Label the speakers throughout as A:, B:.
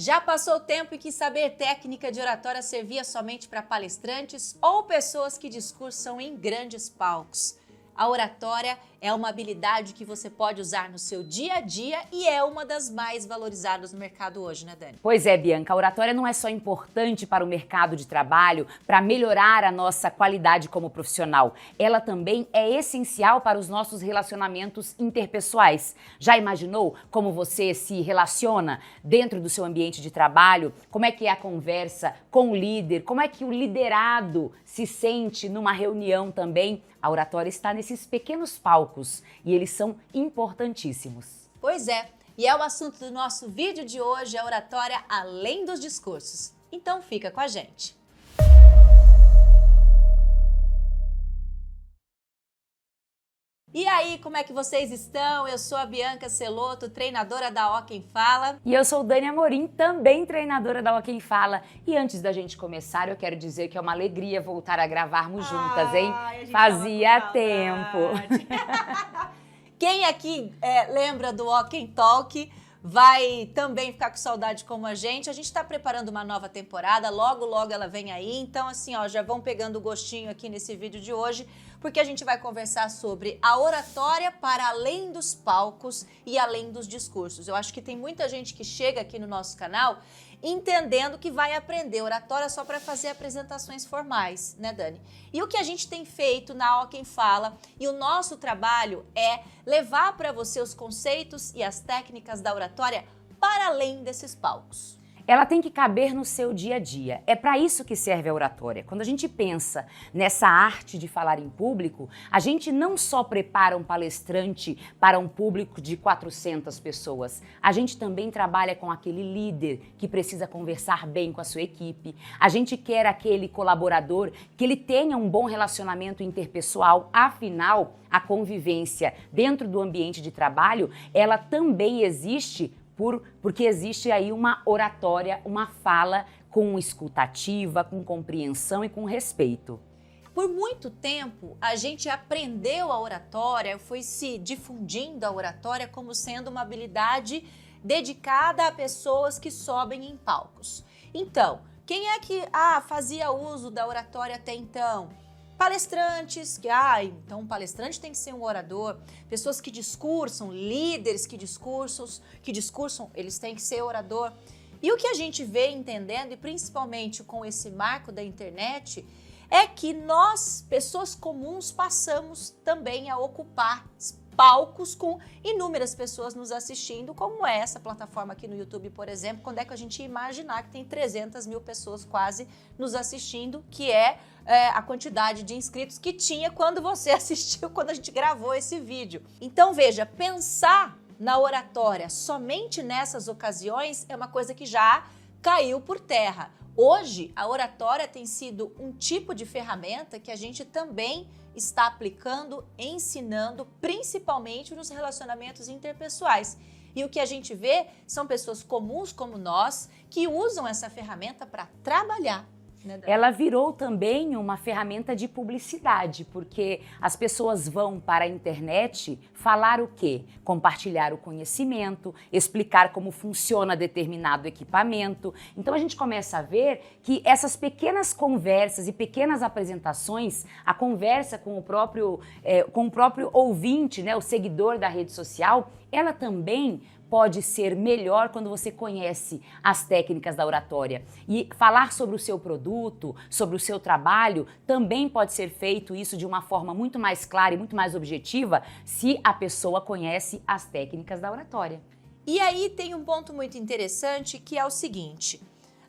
A: Já passou o tempo em que saber técnica de oratória servia somente para palestrantes ou pessoas que discursam em grandes palcos. A oratória é uma habilidade que você pode usar no seu dia a dia e é uma das mais valorizadas no mercado hoje, né, Dani?
B: Pois é, Bianca, a oratória não é só importante para o mercado de trabalho, para melhorar a nossa qualidade como profissional. Ela também é essencial para os nossos relacionamentos interpessoais. Já imaginou como você se relaciona dentro do seu ambiente de trabalho? Como é que é a conversa com o líder? Como é que o liderado se sente numa reunião também? A oratória está nesses pequenos palcos e eles são importantíssimos.
A: Pois é, e é o assunto do nosso vídeo de hoje, a oratória além dos discursos. Então fica com a gente. E aí, como é que vocês estão? Eu sou a Bianca Celoto, treinadora da Ó Quem Fala.
B: E eu sou Dani Amorim, também treinadora da Ó Quem Fala. E antes da gente começar, eu quero dizer que é uma alegria voltar a gravarmos juntas, hein? Fazia tempo.
A: Quem aqui lembra do Ó Quem Talk vai também ficar com saudade como a gente. A gente está preparando uma nova temporada, logo, logo ela vem aí. Então, assim, ó, já vão pegando o gostinho aqui nesse vídeo de hoje, porque a gente vai conversar sobre a oratória para além dos palcos e além dos discursos. Eu acho que tem muita gente que chega aqui no nosso canal entendendo que vai aprender oratória só para fazer apresentações formais, né, Dani? E o que a gente tem feito na Ó Quem Fala e o nosso trabalho é levar para você os conceitos e as técnicas da oratória para além desses palcos.
B: Ela tem que caber no seu dia a dia. É para isso que serve a oratória. Quando a gente pensa nessa arte de falar em público, a gente não só prepara um palestrante para um público de 400 pessoas, a gente também trabalha com aquele líder que precisa conversar bem com a sua equipe. A gente quer aquele colaborador que ele tenha um bom relacionamento interpessoal. Afinal, a convivência dentro do ambiente de trabalho, ela também existe porque existe aí uma oratória, uma fala com escutativa, com compreensão e com respeito.
A: Por muito tempo, a gente aprendeu a oratória, foi se difundindo a oratória como sendo uma habilidade dedicada a pessoas que sobem em palcos. Então, quem é que fazia uso da oratória até então? Palestrantes, então um palestrante tem que ser um orador, pessoas que discursam, líderes que discursam, eles têm que ser orador. E o que a gente vê entendendo, e principalmente com esse marco da internet, é que nós, pessoas comuns, passamos também a ocupar palcos com inúmeras pessoas nos assistindo, como é essa plataforma aqui no YouTube, por exemplo. Quando é que a gente ia imaginar que tem 300 mil pessoas quase nos assistindo, que é a quantidade de inscritos que tinha quando você assistiu, quando a gente gravou esse vídeo. Então veja, pensar na oratória somente nessas ocasiões é uma coisa que já caiu por terra. Hoje, a oratória tem sido um tipo de ferramenta que a gente também está aplicando, ensinando, principalmente nos relacionamentos interpessoais. E o que a gente vê são pessoas comuns como nós que usam essa ferramenta para trabalhar.
B: Ela virou também uma ferramenta de publicidade, porque as pessoas vão para a internet falar o quê? Compartilhar o conhecimento, explicar como funciona determinado equipamento. Então a gente começa a ver que essas pequenas conversas e pequenas apresentações, a conversa com o próprio ouvinte, né, o seguidor da rede social, ela também pode ser melhor quando você conhece as técnicas da oratória. E falar sobre o seu produto, sobre o seu trabalho, também pode ser feito isso de uma forma muito mais clara e muito mais objetiva se a pessoa conhece as técnicas da oratória.
A: E aí tem um ponto muito interessante que é o seguinte: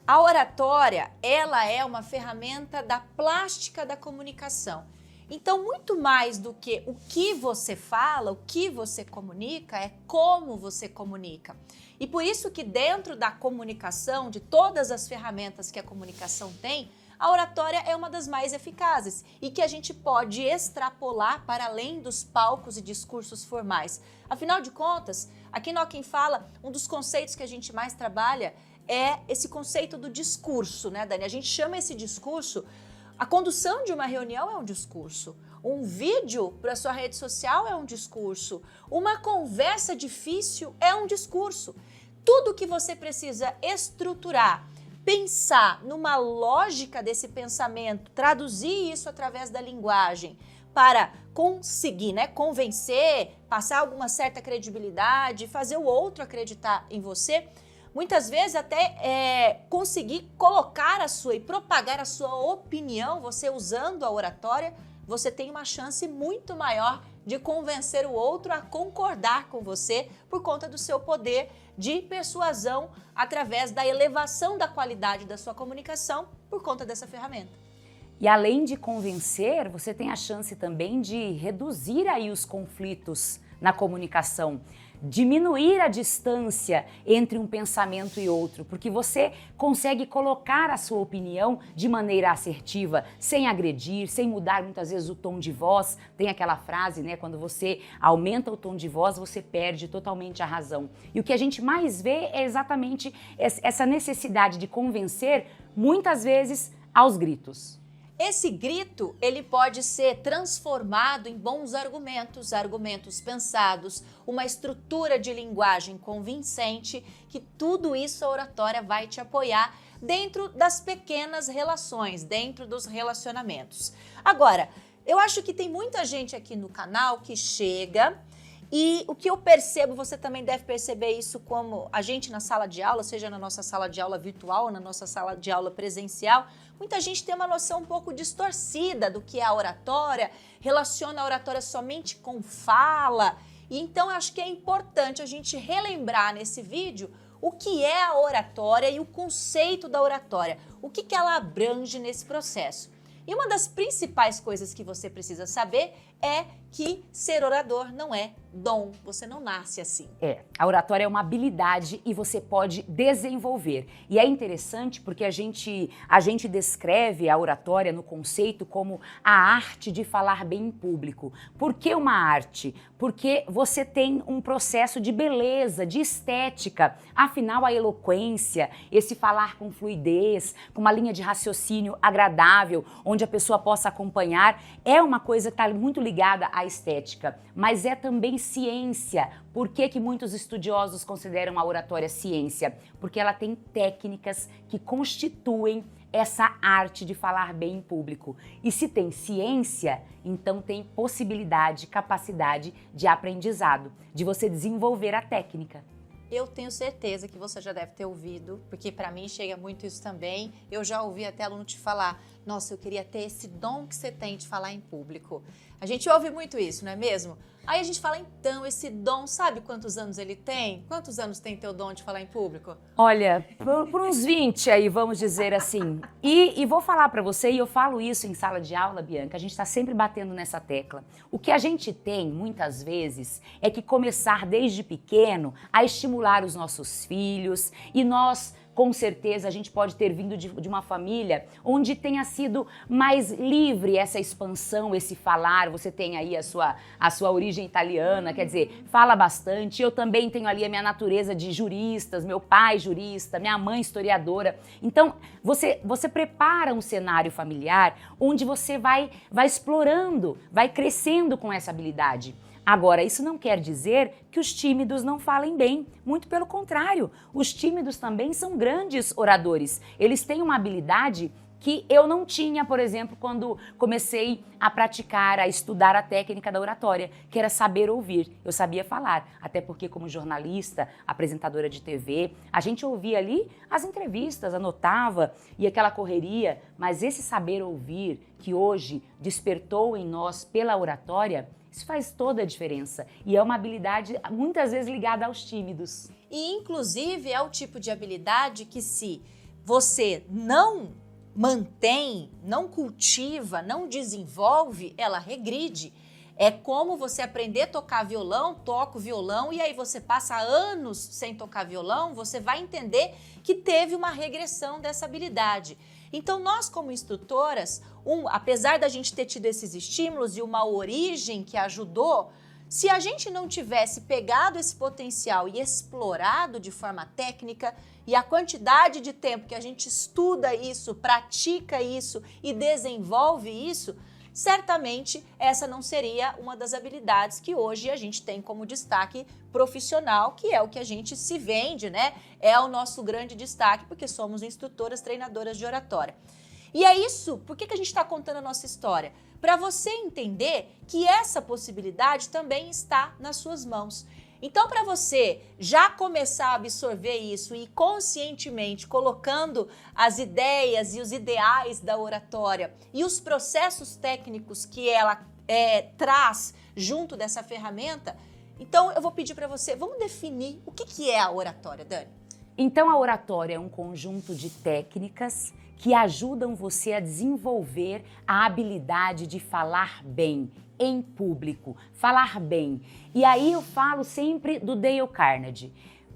A: a oratória, ela é uma ferramenta da plástica da comunicação. Então, muito mais do que o que você fala, o que você comunica, é como você comunica. E por isso que dentro da comunicação, de todas as ferramentas que a comunicação tem, a oratória é uma das mais eficazes e que a gente pode extrapolar para além dos palcos e discursos formais. Afinal de contas, aqui no Ó Quem Fala, um dos conceitos que a gente mais trabalha é esse conceito do discurso, né, Dani? A gente chama esse discurso. A condução de uma reunião é um discurso, um vídeo para sua rede social é um discurso, uma conversa difícil é um discurso. Tudo que você precisa estruturar, pensar numa lógica desse pensamento, traduzir isso através da linguagem para conseguir, né, convencer, passar alguma certa credibilidade, fazer o outro acreditar em você, muitas vezes até conseguir colocar a sua e propagar a sua opinião, você usando a oratória, você tem uma chance muito maior de convencer o outro a concordar com você por conta do seu poder de persuasão através da elevação da qualidade da sua comunicação por conta dessa ferramenta.
B: E além de convencer, você tem a chance também de reduzir aí os conflitos na comunicação, diminuir a distância entre um pensamento e outro, porque você consegue colocar a sua opinião de maneira assertiva, sem agredir, sem mudar muitas vezes o tom de voz. Tem aquela frase, né, quando você aumenta o tom de voz, você perde totalmente a razão. E o que a gente mais vê é exatamente essa necessidade de convencer, muitas vezes aos gritos.
A: Esse grito, ele pode ser transformado em bons argumentos, argumentos pensados, uma estrutura de linguagem convincente, que tudo isso a oratória vai te apoiar dentro das pequenas relações, dentro dos relacionamentos. Agora, eu acho que tem muita gente aqui no canal que chega e o que eu percebo, você também deve perceber isso como a gente na sala de aula, seja na nossa sala de aula virtual ou na nossa sala de aula presencial, muita gente tem uma noção um pouco distorcida do que é a oratória, relaciona a oratória somente com fala. E então acho que é importante a gente relembrar nesse vídeo o que é a oratória e o conceito da oratória, o que ela abrange nesse processo. E uma das principais coisas que você precisa saber é que ser orador não é dom, você não nasce assim.
B: A oratória é uma habilidade e você pode desenvolver. E é interessante porque a gente descreve a oratória no conceito como a arte de falar bem em público. Por que uma arte? Porque você tem um processo de beleza, de estética. Afinal, a eloquência, esse falar com fluidez, com uma linha de raciocínio agradável, onde a pessoa possa acompanhar, é uma coisa que está muito ligada à estética, mas é também ciência. Por que muitos estudiosos consideram a oratória ciência? Porque ela tem técnicas que constituem essa arte de falar bem em público. E se tem ciência, então tem possibilidade, capacidade de aprendizado, de você desenvolver a técnica.
A: Eu tenho certeza que você já deve ter ouvido, porque para mim chega muito isso também. Eu já ouvi até aluno te falar, nossa, eu queria ter esse dom que você tem de falar em público. A gente ouve muito isso, não é mesmo? Aí a gente fala, então, esse dom, sabe quantos anos ele tem? Quantos anos tem teu dom de falar em público?
B: Olha, por uns 20 aí, vamos dizer assim. E vou falar para você, e eu falo isso em sala de aula, Bianca, a gente está sempre batendo nessa tecla. O que a gente tem, muitas vezes, é que começar desde pequeno a estimular os nossos filhos, e nós, com certeza, a gente pode ter vindo de uma família onde tenha sido mais livre essa expansão, esse falar. Você tem aí a sua origem italiana, quer dizer, fala bastante. Eu também tenho ali a minha natureza de juristas, meu pai jurista, minha mãe historiadora. Então, você prepara um cenário familiar onde você vai explorando, vai crescendo com essa habilidade. Agora, isso não quer dizer que os tímidos não falem bem, muito pelo contrário, os tímidos também são grandes oradores, eles têm uma habilidade que eu não tinha, por exemplo, quando comecei a praticar, a estudar a técnica da oratória, que era saber ouvir. Eu sabia falar, até porque como jornalista, apresentadora de TV, a gente ouvia ali as entrevistas, anotava e aquela correria, mas esse saber ouvir que hoje despertou em nós pela oratória, isso faz toda a diferença e é uma habilidade muitas vezes ligada aos tímidos.
A: E inclusive é o tipo de habilidade que se você não mantém, não cultiva, não desenvolve, ela regride. É como você aprender a tocar violão, toca o violão e aí você passa anos sem tocar violão, você vai entender que teve uma regressão dessa habilidade. Então nós como instrutoras, apesar da gente ter tido esses estímulos e uma origem que ajudou, se a gente não tivesse pegado esse potencial e explorado de forma técnica e a quantidade de tempo que a gente estuda isso, pratica isso e desenvolve isso, certamente essa não seria uma das habilidades que hoje a gente tem como destaque profissional, que é o que a gente se vende, né? É o nosso grande destaque, porque somos instrutoras, treinadoras de oratória. E é isso, por que a gente está contando a nossa história? Para você entender que essa possibilidade também está nas suas mãos. Então, para você já começar a absorver isso e conscientemente colocando as ideias e os ideais da oratória e os processos técnicos que ela traz junto dessa ferramenta, então eu vou pedir para você, vamos definir o que é a oratória, Dani?
B: Então, a oratória é um conjunto de técnicas que ajudam você a desenvolver a habilidade de falar bem, em público, falar bem. E aí eu falo sempre do Dale Carnegie.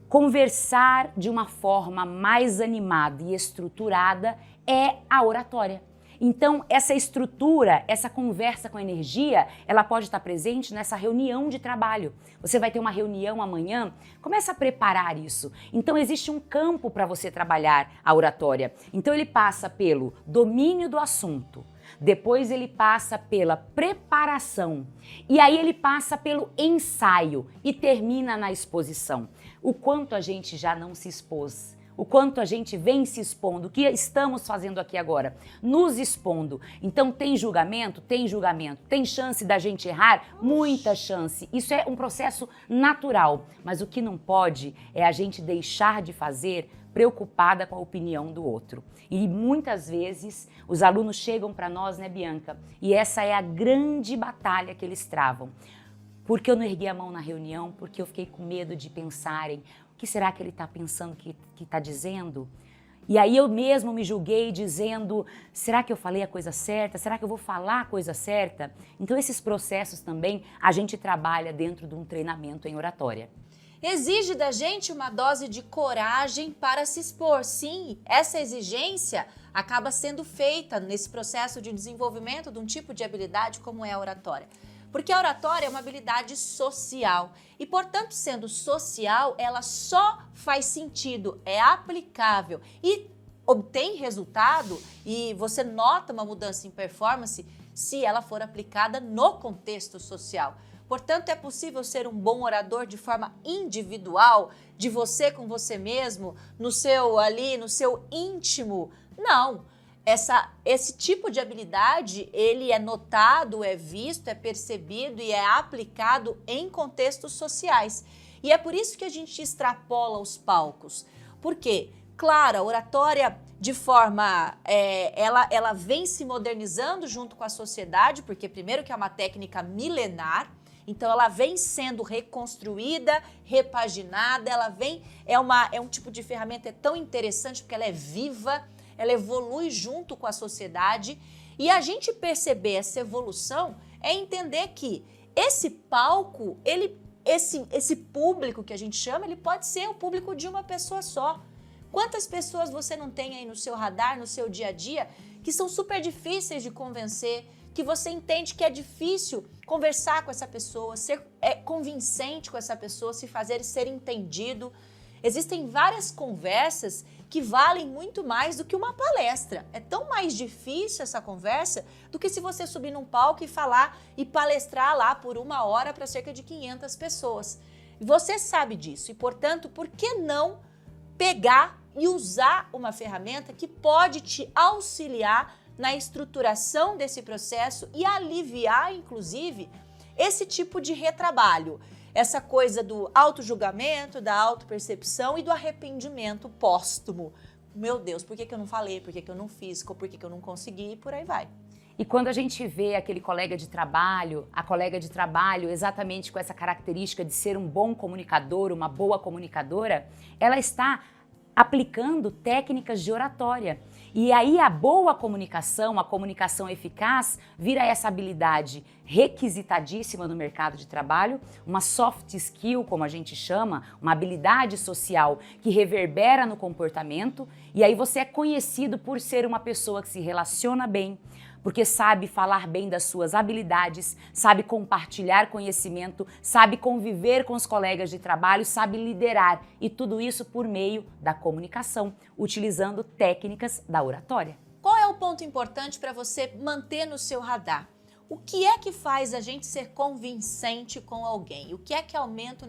B: Conversar de uma forma mais animada e estruturada é a oratória. Então, essa estrutura, essa conversa com energia, ela pode estar presente nessa reunião de trabalho. Você vai ter uma reunião amanhã, começa a preparar isso. Então, existe um campo para você trabalhar a oratória. Então, ele passa pelo domínio do assunto, depois ele passa pela preparação e aí ele passa pelo ensaio e termina na exposição. O quanto a gente já não se expôs, o quanto a gente vem se expondo, o que estamos fazendo aqui agora? Nos expondo. Então tem julgamento? Tem julgamento. Tem chance da gente errar? Muita chance. Isso é um processo natural, mas o que não pode é a gente deixar de fazer preocupada com a opinião do outro. E muitas vezes os alunos chegam para nós, né, Bianca? E essa é a grande batalha que eles travam. Porque eu não ergui a mão na reunião, porque eu fiquei com medo de pensarem, o que será que ele está pensando que está dizendo? E aí eu mesmo me julguei dizendo, será que eu falei a coisa certa? Será que eu vou falar a coisa certa? Então esses processos também a gente trabalha dentro de um treinamento em oratória.
A: Exige da gente uma dose de coragem para se expor. Sim, essa exigência acaba sendo feita nesse processo de desenvolvimento de um tipo de habilidade como é a oratória. Porque a oratória é uma habilidade social e, portanto, sendo social, ela só faz sentido, é aplicável e obtém resultado e você nota uma mudança em performance se ela for aplicada no contexto social. Portanto, é possível ser um bom orador de forma individual, de você com você mesmo, no seu íntimo? Não. Esse tipo de habilidade, ele é notado, é visto, é percebido e é aplicado em contextos sociais. E é por isso que a gente extrapola os palcos. Por quê? Claro, a oratória de forma, ela vem se modernizando junto com a sociedade, porque primeiro que é uma técnica milenar, então ela vem sendo reconstruída, repaginada, é um tipo de ferramenta tão interessante porque ela é viva, ela evolui junto com a sociedade e a gente perceber essa evolução é entender que esse palco, esse público que a gente chama, ele pode ser o público de uma pessoa só. Quantas pessoas você não tem aí no seu radar, no seu dia a dia, que são super difíceis de convencer, que você entende que é difícil conversar com essa pessoa, ser convincente com essa pessoa, se fazer ser entendido. Existem várias conversas que valem muito mais do que uma palestra. É tão mais difícil essa conversa do que se você subir num palco e falar e palestrar lá por 1 hora para cerca de 500 pessoas. E você sabe disso e, portanto, por que não pegar e usar uma ferramenta que pode te auxiliar na estruturação desse processo e aliviar, inclusive, esse tipo de retrabalho. Essa coisa do autojulgamento, da autopercepção e do arrependimento póstumo. Meu Deus, por que eu não falei? Por que eu não fiz? Por que eu não consegui? E por aí vai.
B: E quando a gente vê aquele colega de trabalho, a colega de trabalho exatamente com essa característica de ser um bom comunicador, uma boa comunicadora, ela está aplicando técnicas de oratória. E aí a boa comunicação, a comunicação eficaz, vira essa habilidade requisitadíssima no mercado de trabalho, uma soft skill, como a gente chama, uma habilidade social que reverbera no comportamento, e aí você é conhecido por ser uma pessoa que se relaciona bem, porque sabe falar bem das suas habilidades, sabe compartilhar conhecimento, sabe conviver com os colegas de trabalho, sabe liderar, e tudo isso por meio da comunicação, utilizando técnicas da oratória.
A: Qual é o ponto importante para você manter no seu radar? O que é que faz a gente ser convincente com alguém? O que é que aumenta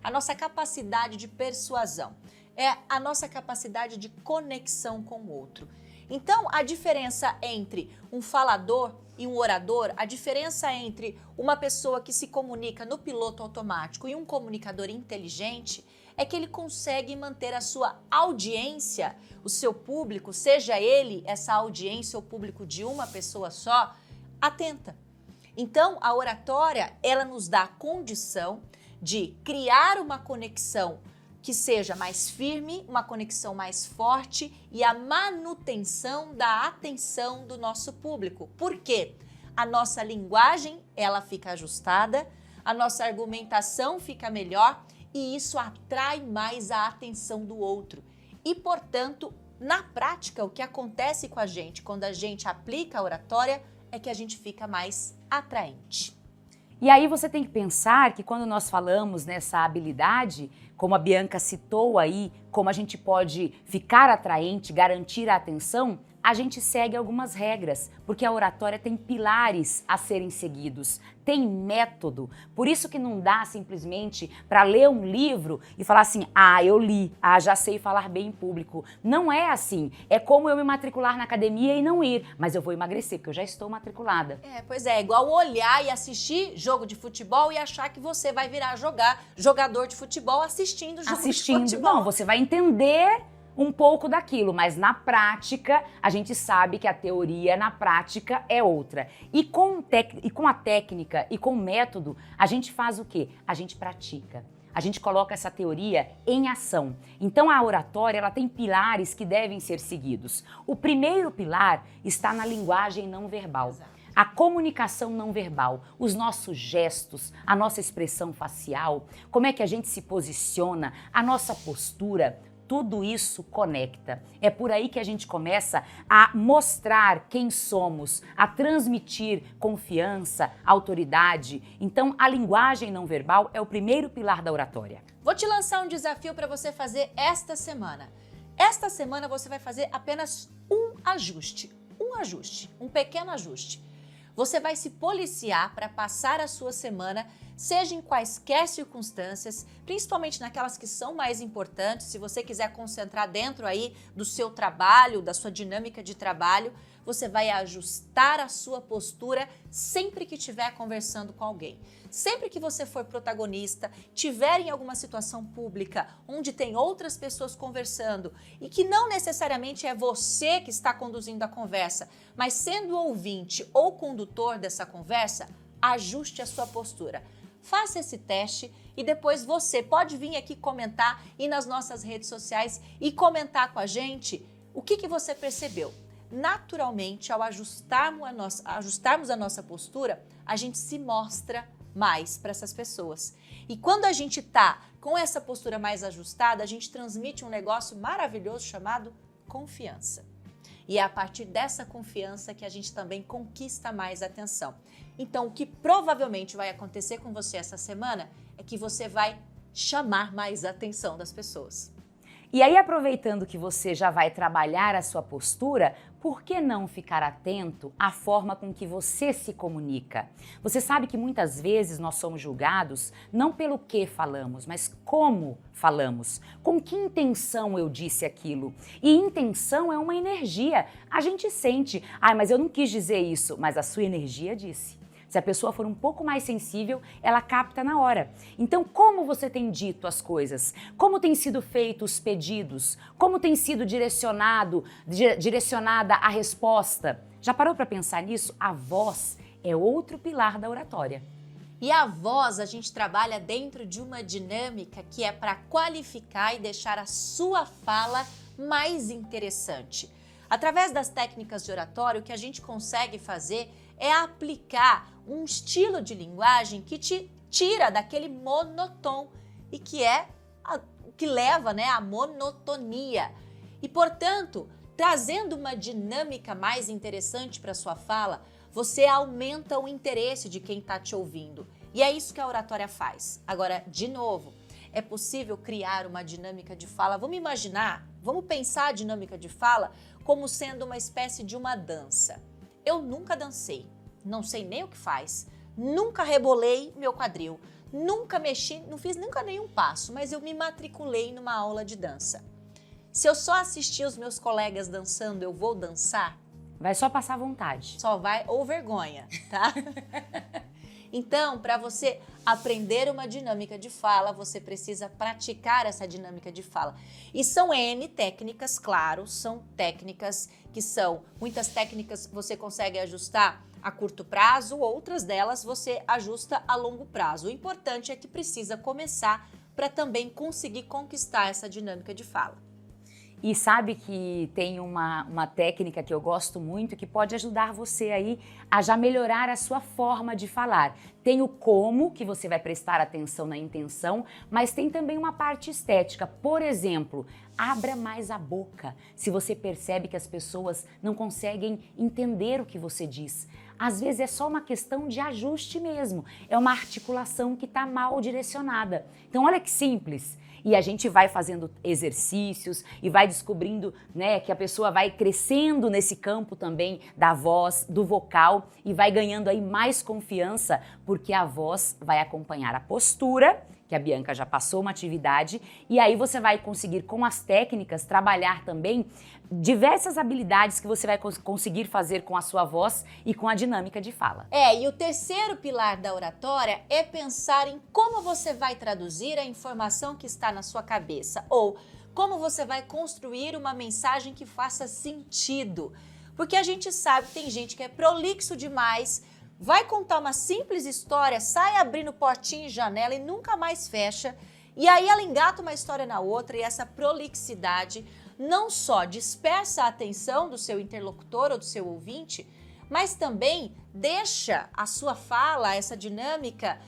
A: a nossa capacidade de persuasão? É a nossa capacidade de conexão com o outro. Então, a diferença entre um falador e um orador, a diferença entre uma pessoa que se comunica no piloto automático e um comunicador inteligente é que ele consegue manter a sua audiência, o seu público, seja ele essa audiência ou público de uma pessoa só, atenta. Então, a oratória, ela nos dá a condição de criar uma conexão que seja mais firme, uma conexão mais forte e a manutenção da atenção do nosso público. Por quê? A nossa linguagem, ela fica ajustada, a nossa argumentação fica melhor e isso atrai mais a atenção do outro. E, portanto, na prática, o que acontece com a gente quando a gente aplica a oratória é que a gente fica mais atraente.
B: E aí você tem que pensar que quando nós falamos nessa habilidade, como a Bianca citou aí, como a gente pode ficar atraente, garantir a atenção, a gente segue algumas regras, porque a oratória tem pilares a serem seguidos, tem método. Por isso que não dá simplesmente para ler um livro e falar assim, eu li, já sei falar bem em público. Não é assim, é como eu me matricular na academia e não ir, mas eu vou emagrecer, porque eu já estou matriculada.
A: Pois é igual olhar e assistir jogo de futebol e achar que você vai virar jogador de futebol assistindo jogo de futebol.
B: Não, você vai entender um pouco daquilo, mas na prática a gente sabe que a teoria na prática é outra. E com a técnica e com o método, a gente faz o quê? A gente pratica. A gente coloca essa teoria em ação. Então a oratória, ela tem pilares que devem ser seguidos. O primeiro pilar está na linguagem não verbal.
A: Exato.
B: A comunicação não verbal, os nossos gestos, a nossa expressão facial, como é que a gente se posiciona, a nossa postura, tudo isso conecta. É por aí que a gente começa a mostrar quem somos, a transmitir confiança, autoridade. Então, a linguagem não verbal é o primeiro pilar da oratória.
A: Vou te lançar um desafio para você fazer esta semana. Esta semana você vai fazer apenas um ajuste, um pequeno ajuste. Você vai se policiar para passar a sua semana, seja em quaisquer circunstâncias, principalmente naquelas que são mais importantes. Se você quiser concentrar dentro aí do seu trabalho, da sua dinâmica de trabalho, você vai ajustar a sua postura sempre que estiver conversando com alguém. Sempre que você for protagonista, tiver em alguma situação pública onde tem outras pessoas conversando e que não necessariamente é você que está conduzindo a conversa, mas sendo ouvinte ou condutor dessa conversa, ajuste a sua postura. Faça esse teste e depois você pode vir aqui comentar e nas nossas redes sociais e comentar com a gente o que você percebeu. Naturalmente, ao ajustarmos a nossa postura, a gente se mostra mais para essas pessoas. E quando a gente tá com essa postura mais ajustada, a gente transmite um negócio maravilhoso chamado confiança. E é a partir dessa confiança que a gente também conquista mais atenção. Então, o que provavelmente vai acontecer com você essa semana é que você vai chamar mais a atenção das pessoas.
B: E aí, aproveitando que você já vai trabalhar a sua postura, por que não ficar atento à forma com que você se comunica? Você sabe que muitas vezes nós somos julgados não pelo que falamos, mas como falamos. Com que intenção eu disse aquilo? E intenção é uma energia. A gente sente, mas eu não quis dizer isso, mas a sua energia disse. Se a pessoa for um pouco mais sensível, ela capta na hora. Então, como você tem dito as coisas? Como tem sido feitos os pedidos? Como tem sido direcionada a resposta? Já parou para pensar nisso? A voz é outro pilar da oratória.
A: E a voz a gente trabalha dentro de uma dinâmica que é para qualificar e deixar a sua fala mais interessante. Através das técnicas de oratório, o que a gente consegue fazer é aplicar um estilo de linguagem que te tira daquele monotom e que leva à monotonia. E, portanto, trazendo uma dinâmica mais interessante para a sua fala, você aumenta o interesse de quem está te ouvindo. E é isso que a oratória faz. Agora, de novo, é possível criar uma dinâmica de fala. Vamos pensar a dinâmica de fala como sendo uma espécie de uma dança. Eu nunca dancei, não sei nem o que faz, nunca rebolei meu quadril, nunca mexi, não fiz nunca nenhum passo, mas eu me matriculei numa aula de dança. Se eu só assistir os meus colegas dançando, eu vou dançar?
B: Vai só passar vontade.
A: Só vai ou vergonha, tá? Então, para você aprender uma dinâmica de fala, você precisa praticar essa dinâmica de fala. E são N técnicas, claro, são técnicas que são, muitas técnicas você consegue ajustar a curto prazo, outras delas você ajusta a longo prazo. O importante é que precisa começar para também conseguir conquistar essa dinâmica de fala.
B: E sabe que tem uma técnica que eu gosto muito que pode ajudar você aí a já melhorar a sua forma de falar. Tem o como, que você vai prestar atenção na intenção, mas tem também uma parte estética. Por exemplo, abra mais a boca se você percebe que as pessoas não conseguem entender o que você diz. Às vezes é só uma questão de ajuste mesmo, é uma articulação que está mal direcionada. Então olha que simples. E a gente vai fazendo exercícios e vai descobrindo, né, que a pessoa vai crescendo nesse campo também da voz, do vocal e vai ganhando aí mais confiança, porque a voz vai acompanhar a postura, que a Bianca já passou uma atividade, e aí você vai conseguir com as técnicas trabalhar também diversas habilidades que você vai conseguir fazer com a sua voz e com a dinâmica de fala.
A: E o terceiro pilar da oratória é pensar em como você vai traduzir a informação que está na sua cabeça ou como você vai construir uma mensagem que faça sentido. Porque a gente sabe que tem gente que é prolixo demais, vai contar uma simples história, sai abrindo portinha e janela e nunca mais fecha, e aí ela engata uma história na outra e essa prolixidade não só dispersa a atenção do seu interlocutor ou do seu ouvinte, mas também deixa a sua fala, essa dinâmica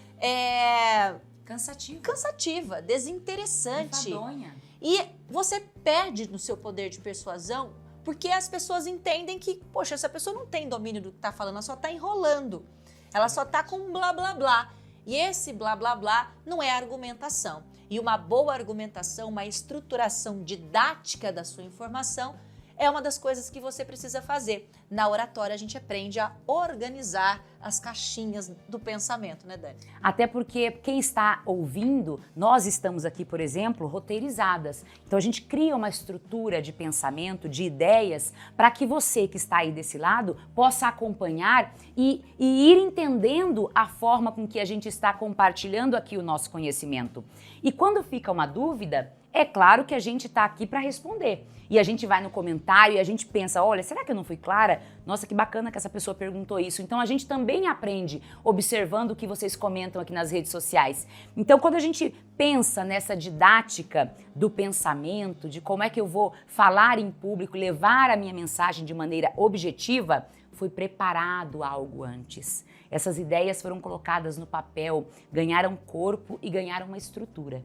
A: cansativa, desinteressante.
B: Enfadonha.
A: E você perde no seu poder de persuasão porque as pessoas entendem que, poxa, essa pessoa não tem domínio do que está falando, ela só está enrolando, ela só está com blá blá blá. E esse blá blá blá não é argumentação. E uma boa argumentação, uma estruturação didática da sua informação é uma das coisas que você precisa fazer. Na oratória a gente aprende a organizar as caixinhas do pensamento, né, Dani?
B: Até porque quem está ouvindo, nós estamos aqui, por exemplo, roteirizadas. Então a gente cria uma estrutura de pensamento, de ideias, para que você que está aí desse lado possa acompanhar e ir entendendo a forma com que a gente está compartilhando aqui o nosso conhecimento. E quando fica uma dúvida, é claro que a gente está aqui para responder. E a gente vai no comentário e a gente pensa, olha, será que eu não fui clara? Nossa, que bacana que essa pessoa perguntou isso. Então a gente também aprende observando o que vocês comentam aqui nas redes sociais. Então quando a gente pensa nessa didática do pensamento, de como é que eu vou falar em público, levar a minha mensagem de maneira objetiva, foi preparado algo antes. Essas ideias foram colocadas no papel, ganharam corpo e ganharam uma estrutura.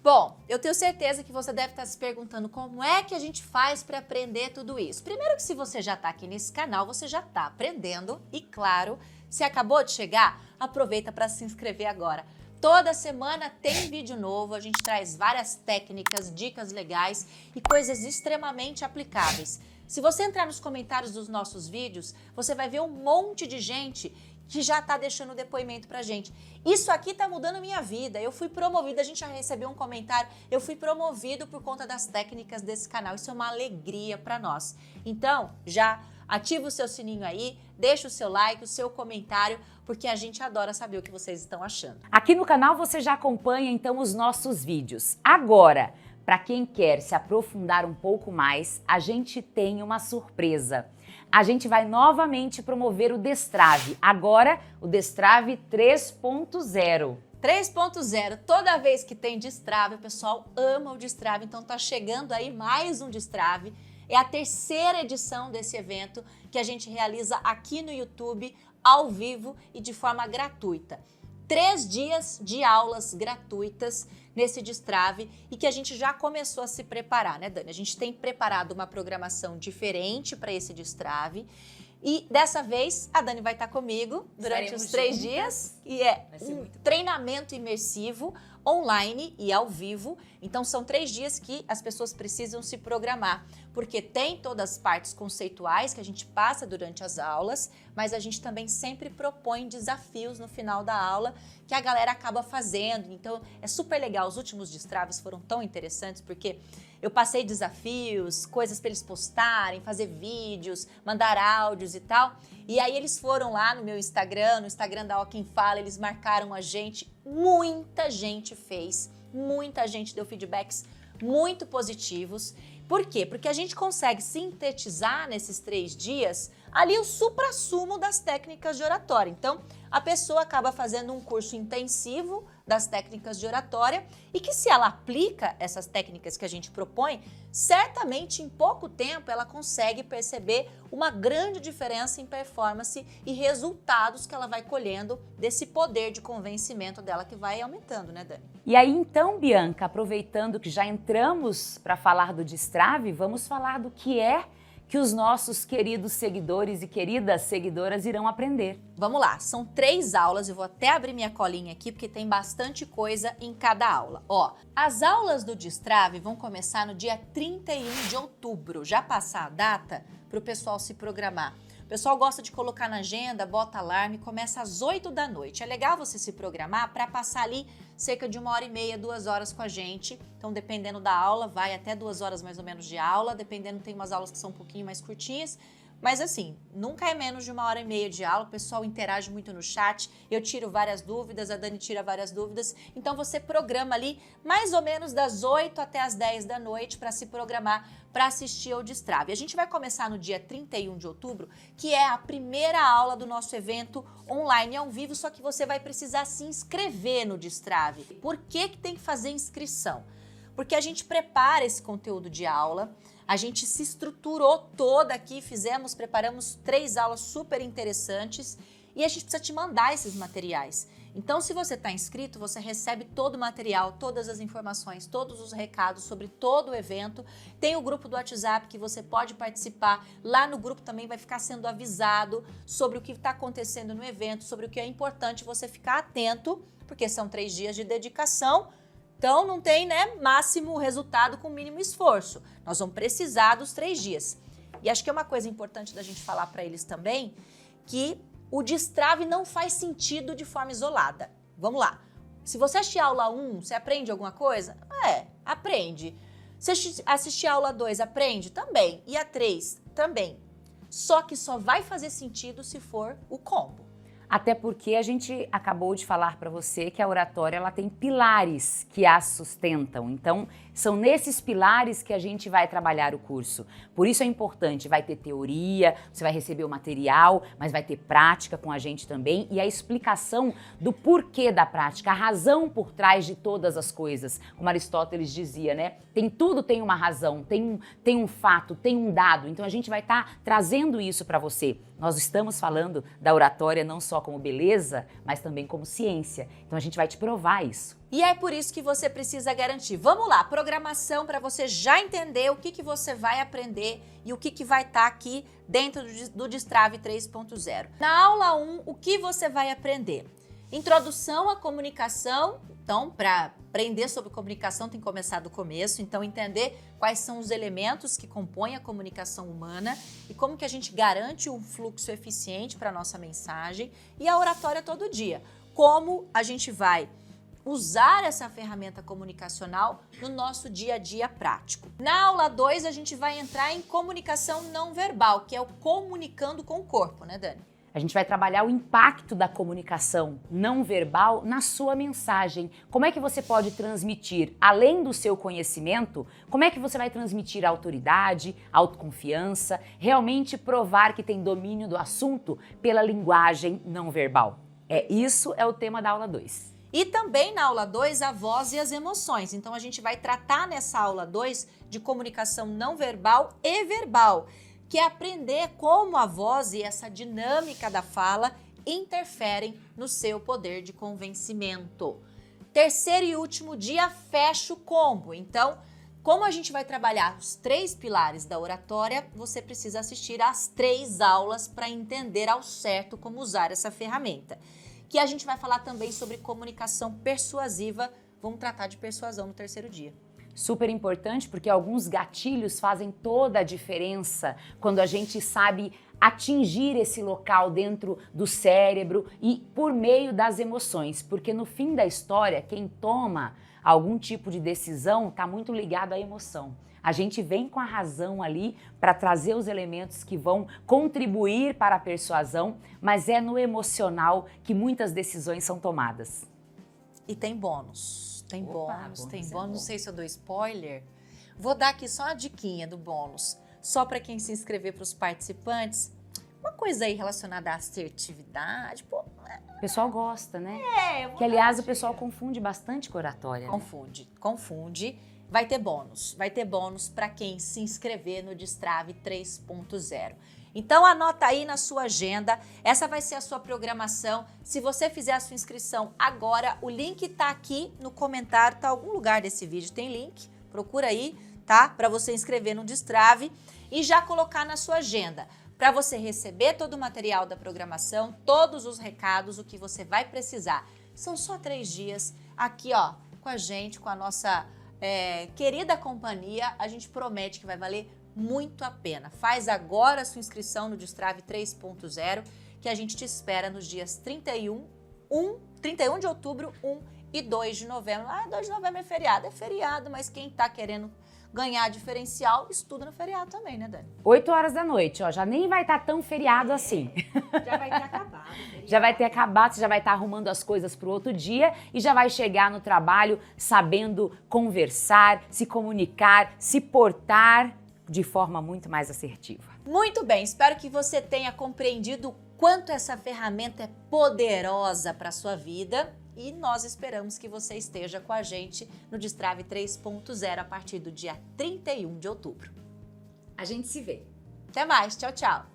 A: Bom, eu tenho certeza que você deve estar se perguntando como é que a gente faz para aprender tudo isso. Primeiro que se você já está aqui nesse canal, você já está aprendendo e claro, se acabou de chegar, aproveita para se inscrever agora. Toda semana tem vídeo novo, a gente traz várias técnicas, dicas legais e coisas extremamente aplicáveis. Se você entrar nos comentários dos nossos vídeos, você vai ver um monte de gente que já está deixando depoimento pra gente. Isso aqui está mudando a minha vida, eu fui promovida, a gente já recebeu um comentário, eu fui promovido por conta das técnicas desse canal, isso é uma alegria para nós. Então, já ativa o seu sininho aí, deixa o seu like, o seu comentário, porque a gente adora saber o que vocês estão achando.
B: Aqui no canal você já acompanha então os nossos vídeos. Agora, para quem quer se aprofundar um pouco mais, a gente tem uma surpresa. A gente vai novamente promover o Destrave. Agora, o Destrave 3.0.
A: 3.0, toda vez que tem Destrave, o pessoal ama o Destrave, então tá chegando aí mais um Destrave. É a terceira edição desse evento que a gente realiza aqui no YouTube, ao vivo e de forma gratuita. 3 dias de aulas gratuitas nesse Destrave e que a gente já começou a se preparar, né, Dani? A gente tem preparado uma programação diferente para esse Destrave e dessa vez a Dani vai estar comigo durante os 3 dias e é um treinamento imersivo online e ao vivo. Então são 3 dias que as pessoas precisam se programar, porque tem todas as partes conceituais que a gente passa durante as aulas, mas a gente também sempre propõe desafios no final da aula que a galera acaba fazendo. Então é super legal. Os últimos destraves foram tão interessantes porque eu passei desafios, coisas para eles postarem, fazer vídeos, mandar áudios e tal. E aí eles foram lá no meu Instagram, no Instagram da Ó Quem Fala, eles marcaram a gente. Muita gente fez, muita gente deu feedbacks muito positivos. Por quê? Porque a gente consegue sintetizar nesses 3 dias ali o suprassumo das técnicas de oratória. Então, a pessoa acaba fazendo um curso intensivo das técnicas de oratória e que, se ela aplica essas técnicas que a gente propõe, certamente em pouco tempo ela consegue perceber uma grande diferença em performance e resultados que ela vai colhendo desse poder de convencimento dela que vai aumentando, né, Dani?
B: E aí então, Bianca, aproveitando que já entramos para falar do destrave, vamos falar do que é que os nossos queridos seguidores e queridas seguidoras irão aprender.
A: Vamos lá, são 3 aulas, eu vou até abrir minha colinha aqui porque tem bastante coisa em cada aula. Ó, as aulas do destrave vão começar no dia 31 de outubro, já passar a data para o pessoal se programar. O pessoal gosta de colocar na agenda, bota alarme, começa às 8 da noite. É legal você se programar para passar ali cerca de 1h30, 2 horas com a gente. Então, dependendo da aula, vai até 2 horas mais ou menos de aula. Dependendo, tem umas aulas que são um pouquinho mais curtinhas. Mas assim, nunca é menos de 1h30 de aula, o pessoal interage muito no chat, eu tiro várias dúvidas, a Dani tira várias dúvidas, então você programa ali mais ou menos das 8 até as 10 da noite para se programar para assistir ao destrave. A gente vai começar no dia 31 de outubro, que é a primeira aula do nosso evento online ao vivo, só que você vai precisar se inscrever no destrave. Por que tem que fazer inscrição? Porque a gente prepara esse conteúdo de aula, a gente se estruturou toda aqui, preparamos 3 aulas super interessantes e a gente precisa te mandar esses materiais. Então, se você está inscrito, você recebe todo o material, todas as informações, todos os recados sobre todo o evento. Tem o grupo do WhatsApp que você pode participar. Lá no grupo também vai ficar sendo avisado sobre o que está acontecendo no evento, sobre o que é importante você ficar atento, porque são 3 dias de dedicação. Então, não tem, né, máximo resultado com mínimo esforço. Nós vamos precisar dos 3 dias. E acho que é uma coisa importante da gente falar para eles também, que o destrave não faz sentido de forma isolada. Vamos lá. Se você assistir a aula 1, você aprende alguma coisa? Aprende. Se assistir a aula 2, aprende? Também. E a 3? Também. Só que só vai fazer sentido se for o combo.
B: Até porque a gente acabou de falar para você que a oratória ela tem pilares que a sustentam. Então, são nesses pilares que a gente vai trabalhar o curso. Por isso é importante, vai ter teoria, você vai receber o material, mas vai ter prática com a gente também e a explicação do porquê da prática, a razão por trás de todas as coisas. Como Aristóteles dizia, né? Tudo tem uma razão, tem um fato, tem um dado. Então, a gente vai estar trazendo isso para você. Nós estamos falando da oratória não só como beleza, mas também como ciência. Então a gente vai te provar isso.
A: E é por isso que você precisa garantir. Vamos lá, programação para você já entender o que você vai aprender e o que vai estar aqui dentro do Destrave 3.0. Na aula 1, o que você vai aprender? Introdução à comunicação. Então, para aprender sobre comunicação tem que começar do começo, então entender quais são os elementos que compõem a comunicação humana e como que a gente garante um fluxo eficiente para a nossa mensagem e a oratória todo dia. Como a gente vai usar essa ferramenta comunicacional no nosso dia a dia prático. Na aula 2, a gente vai entrar em comunicação não verbal, que é o comunicando com o corpo, né, Dani?
B: A gente vai trabalhar o impacto da comunicação não verbal na sua mensagem. Como é que você pode transmitir, além do seu conhecimento, como é que você vai transmitir autoridade, autoconfiança, realmente provar que tem domínio do assunto pela linguagem não verbal. Isso é o tema da aula 2.
A: E também na aula 2, a voz e as emoções. Então, a gente vai tratar nessa aula 2 de comunicação não verbal e verbal, que é aprender como a voz e essa dinâmica da fala interferem no seu poder de convencimento. Terceiro e último dia, fecha o combo. Então, como a gente vai trabalhar os 3 pilares da oratória, você precisa assistir às 3 aulas para entender ao certo como usar essa ferramenta. Que a gente vai falar também sobre comunicação persuasiva vamos tratar de persuasão no terceiro dia.
B: Super importante, porque alguns gatilhos fazem toda a diferença quando a gente sabe atingir esse local dentro do cérebro e por meio das emoções, porque no fim da história, quem toma algum tipo de decisão está muito ligado à emoção. A gente vem com a razão ali para trazer os elementos que vão contribuir para a persuasão, mas é no emocional que muitas decisões são tomadas.
A: E tem bônus. Tem bônus, tem bônus. Não sei se eu dou spoiler. Vou dar aqui só uma diquinha do bônus. Só para quem se inscrever, para os participantes. Uma coisa aí relacionada à assertividade. Pô,
B: o pessoal gosta, né? Que, aliás, o pessoal confunde bastante com oratória.
A: Confunde. Vai ter bônus. Vai ter bônus para quem se inscrever no Destrave 3.0. Então anota aí na sua agenda, essa vai ser a sua programação. Se você fizer a sua inscrição agora, o link tá aqui no comentário, tá em algum lugar desse vídeo, tem link, procura aí, tá? Para você inscrever no Destrave e já colocar na sua agenda, para você receber todo o material da programação, todos os recados, o que você vai precisar. São só 3 dias aqui, ó, com a gente, com a nossa querida companhia, a gente promete que vai valer muito a pena. Faz agora a sua inscrição no Destrave 3.0, que a gente te espera nos dias 31 de outubro, 1 e 2 de novembro. 2 de novembro é feriado, mas quem tá querendo ganhar diferencial, estuda no feriado também, né, Dani?
B: 8 horas da noite, ó, já nem vai estar tão feriado assim.
A: Já vai ter acabado.
B: Já vai ter acabado, você já vai estar arrumando as coisas para o outro dia e já vai chegar no trabalho sabendo conversar, se comunicar, se portar de forma muito mais assertiva.
A: Muito bem, espero que você tenha compreendido o quanto essa ferramenta é poderosa para a sua vida e nós esperamos que você esteja com a gente no Destrave 3.0 a partir do dia 31 de outubro.
B: A gente se vê.
A: Até mais, tchau, tchau!